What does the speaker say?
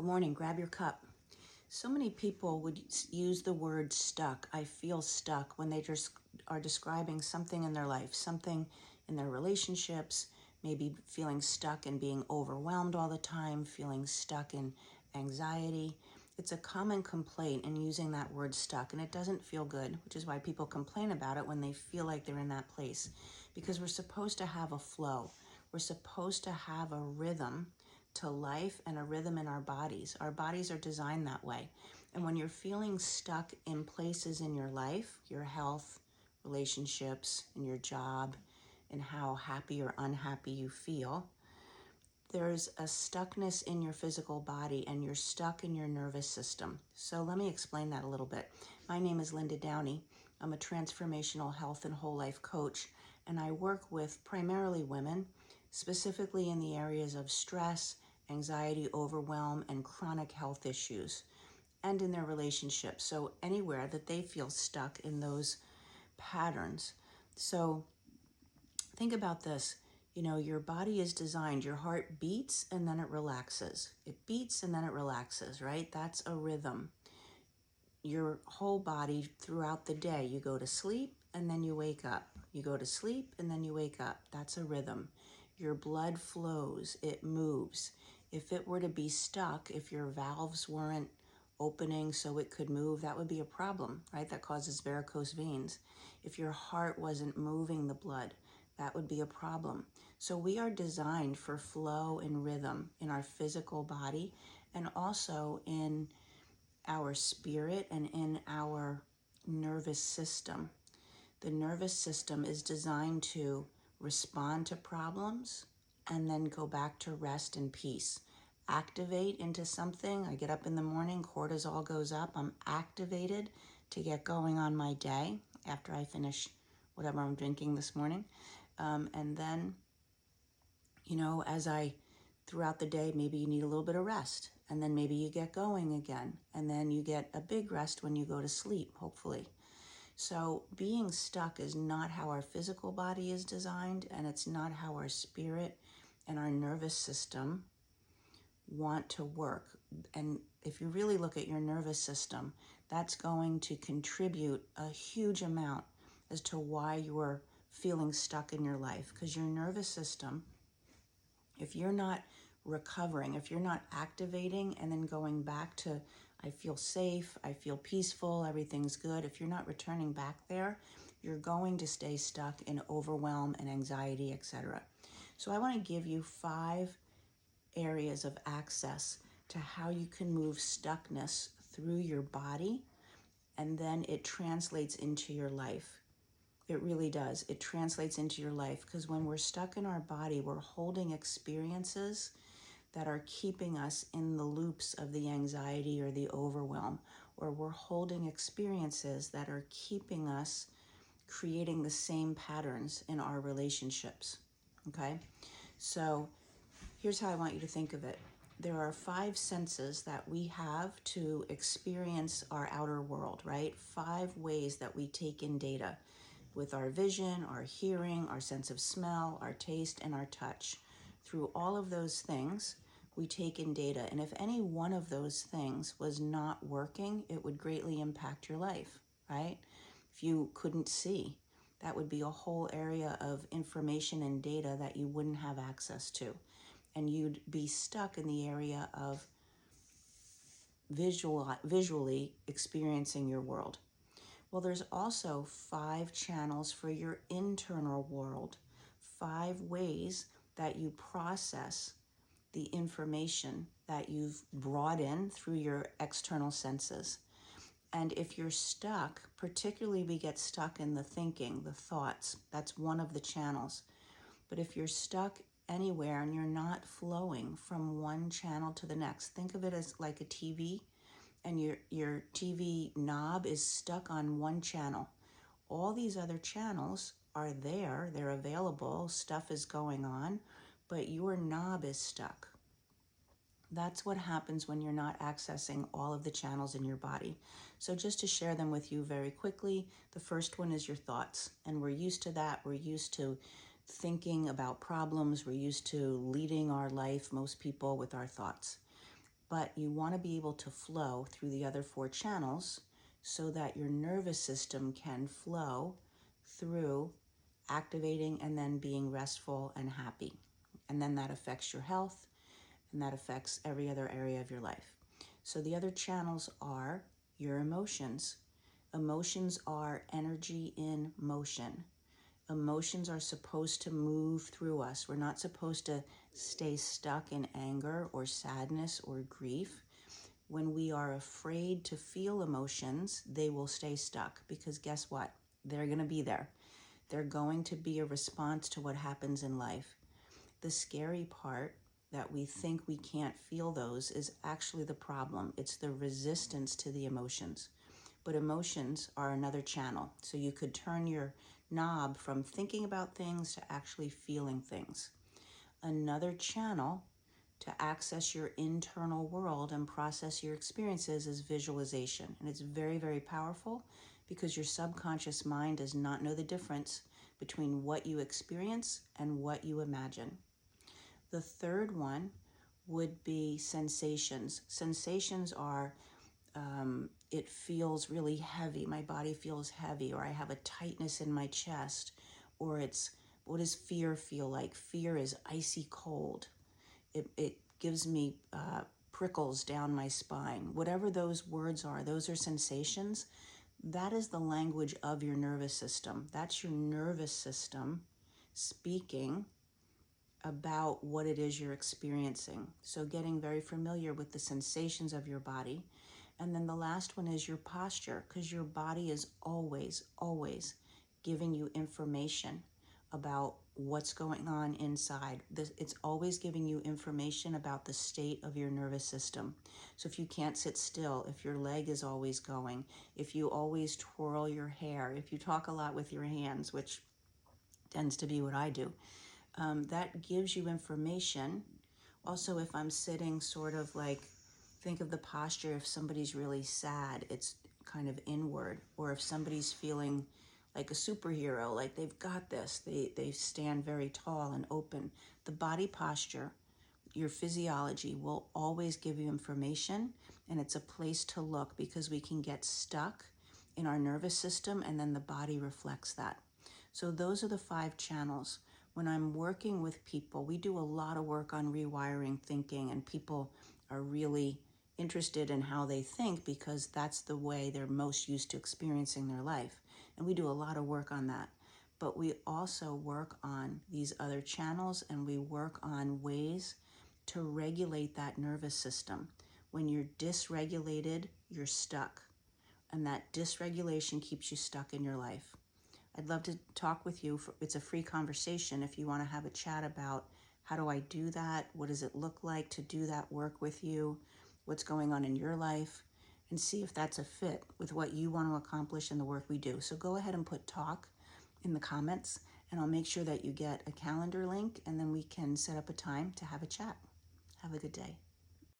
Good morning. Grab your cup. So many people would use the word stuck. I feel stuck when they just are describing something in their life, something in their relationships, maybe feeling stuck and being overwhelmed all the time, feeling stuck in anxiety. It's a common complaint in using that word stuck, and it doesn't feel good, which is why people complain about it when they feel like they're in that place. Because we're supposed to have a flow. We're supposed to have a rhythm to life and a rhythm in our bodies. Our bodies are designed that way. And when you're feeling stuck in places in your life, your health, relationships, in your job, and how happy or unhappy you feel, there's a stuckness in your physical body and you're stuck in your nervous system. So let me explain that a little bit. My name is Linda Downey. I'm a transformational health and whole life coach, and I work with primarily women, specifically in the areas of stress, anxiety, overwhelm, and chronic health issues, and in their relationships. So anywhere that they feel stuck in those patterns. So think about this. Your body is designed, your heart beats and then it relaxes. It beats and then it relaxes, right? That's a rhythm. Your whole body throughout the day, you go to sleep and then you wake up. You go to sleep and then you wake up. That's a rhythm. Your blood flows, it moves. If it were to be stuck, if your valves weren't opening so it could move, that would be a problem, right? That causes varicose veins. If your heart wasn't moving the blood, that would be a problem. So we are designed for flow and rhythm in our physical body and also in our spirit and in our nervous system. The nervous system is designed to respond to problems and then go back to rest and peace. Activate into something. I get up in the morning, cortisol goes up. I'm activated to get going on my day after I finish whatever I'm drinking this morning. And then, throughout the day, maybe you need a little bit of rest. And then maybe you get going again. And then you get a big rest when you go to sleep, hopefully. So being stuck is not how our physical body is designed, and it's not how our spirit and our nervous system want to work. And if you really look at your nervous system, that's going to contribute a huge amount as to why you're feeling stuck in your life. Because your nervous system, if you're not recovering, if you're not activating and then going back to, I feel safe, I feel peaceful, everything's good. If you're not returning back there, you're going to stay stuck in overwhelm and anxiety, etc. So I want to give you 5 areas of access to how you can move stuckness through your body, and then it translates into your life. It really does. It translates into your life, because when we're stuck in our body, we're holding experiences that are keeping us in the loops of the anxiety or the overwhelm, or we're holding experiences that are keeping us creating the same patterns in our relationships, okay? So here's how I want you to think of it. There are 5 senses that we have to experience our outer world, right? 5 ways that we take in data with our vision, our hearing, our sense of smell, our taste, and our touch. Through all of those things, we take in data. And if any one of those things was not working, it would greatly impact your life, right? If you couldn't see, that would be a whole area of information and data that you wouldn't have access to. And you'd be stuck in the area of visually experiencing your world. Well, there's also 5 channels for your internal world, 5 ways that you process the information that you've brought in through your external senses. And if you're stuck, particularly we get stuck in the thinking, the thoughts, that's one of the channels. But if you're stuck anywhere and you're not flowing from one channel to the next, think of it as like a TV, and your TV knob is stuck on one channel. All these other channels are there, they're available, stuff is going on, but your knob is stuck. That's what happens when you're not accessing all of the channels in your body. So just to share them with you very quickly, the first one is your thoughts. And we're used to that. We're used to thinking about problems. We're used to leading our life, most people, with our thoughts. but you want to be able to flow through the other 4 channels so that your nervous system can flow through activating and then being restful and happy. And then that affects your health, and that affects every other area of your life. So the other channels are your emotions. Emotions are energy in motion. Emotions are supposed to move through us. We're not supposed to stay stuck in anger or sadness or grief. When we are afraid to feel emotions, they will stay stuck, because guess what? They're going to be there. They're going to be a response to what happens in life. The scary part, that we think we can't feel those, is actually the problem. It's the resistance to the emotions. But emotions are another channel. So you could turn your knob from thinking about things to actually feeling things. Another channel to access your internal world and process your experiences is visualization. And it's very, very powerful, because your subconscious mind does not know the difference between what you experience and what you imagine. The third one would be sensations. Sensations are, it feels really heavy. My body feels heavy, or I have a tightness in my chest, or it's, what does fear feel like? Fear is icy cold. It gives me prickles down my spine. Whatever those words are, those are sensations. That is the language of your nervous system. That's your nervous system speaking about what it is you're experiencing. So getting very familiar with the sensations of your body. And then the last one is your posture, because your body is always, always giving you information about what's going on inside. It's always giving you information about the state of your nervous system. So if you can't sit still, if your leg is always going, if you always twirl your hair, if you talk a lot with your hands, which tends to be what I do, that gives you information. Also, if I'm sitting sort of like, think of the posture, if somebody's really sad, it's kind of inward. Or if somebody's feeling like a superhero, like they've got this, they stand very tall and open. The body posture, your physiology, will always give you information, and it's a place to look, because we can get stuck in our nervous system, and then the body reflects that. So those are the 5 channels. When I'm working with people, we do a lot of work on rewiring thinking, and people are really interested in how they think, because that's the way they're most used to experiencing their life. And we do a lot of work on that. But we also work on these other channels, and we work on ways to regulate that nervous system. When you're dysregulated, you're stuck. And that dysregulation keeps you stuck in your life. I'd love to talk with you. It's a free conversation if you want to have a chat about, how do I do that? What does it look like to do that work with you? What's going on in your life? And see if that's a fit with what you want to accomplish in the work we do. So go ahead and put talk in the comments, and I'll make sure that you get a calendar link, and then we can set up a time to have a chat. Have a good day.